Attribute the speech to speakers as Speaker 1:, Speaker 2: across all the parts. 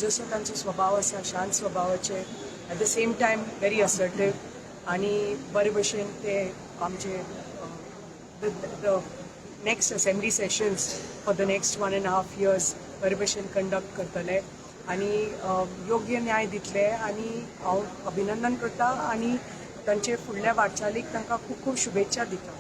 Speaker 1: जसो तांचो स्वभाव आसा शांत स्वभावाचे at the same time very assertive आनी बरे भशेन ते आमचे next assembly sessions for the next 1.5 years बरे भशेन कंडक्ट करतले आनी योग्य न्याय दितले आनी हांव अभिनंदन करता आनी तांचे फुडल्या वाटचालीक तांकां खूब खूब शुभेच्छा दिता.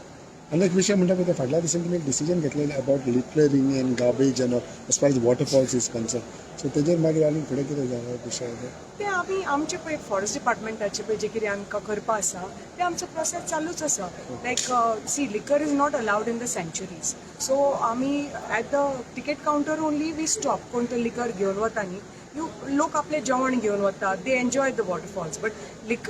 Speaker 2: आनी एक विशय म्हणटा पळय फाटल्या दिसांनी तुमी एक डिसिजन घेतलेलें about littering and garbage and as far as waterfalls is concern, so तेजेर मागीर आनी फुडें कितें जालें विशय
Speaker 1: ते आमी आमचे पळय फॉरेस्ट डिपार्टमेंटाचे पळय जे कितें आमकां करपा आसा ते आमचो प्रोसेस चालूच आसा. Like see liquor is not allowed in the sanctuaries, so आमी at the ticket counter only we stop. कोण तो लिकर घेवन वता न्ही, लोक आपले जेवण घेवन वतात, they enjoy the waterfalls, but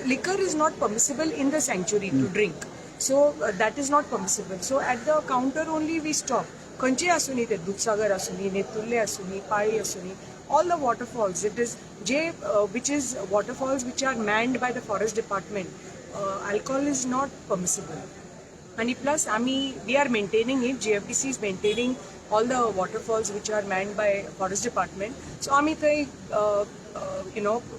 Speaker 1: liquor is not permissible in the सँच्युरी to drink, so that is not permissible. So at the counter only we stop. खंयचेय आसूं न्ही ते दूधसागर आसूं न्ही, नेतुर्ले आसूं न्ही, पाळी आसूं न्ही, all the waterfalls, it is which is waterfalls which are manned by the forest department, alcohol is not permissible. And plus we are maintaining it, GFDC is maintaining all the waterfalls which are manned by forest department, so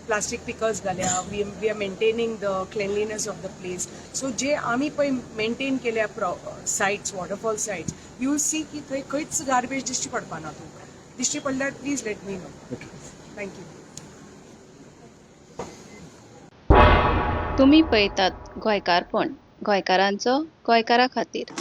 Speaker 1: plastic pickers galya, we are maintaining the cleanliness of the place. So je आमी पळय maintain केल्या sites, waterfall sites, you will see की थंय खंयच garbage दिश्टी पडपाना. तुमकां दिश्टी पडल्यार please let me know. Thank you.
Speaker 3: तुम्ही पळयतात गोंयकारपण, गोंयकारांचो गोंयकारा खातीर.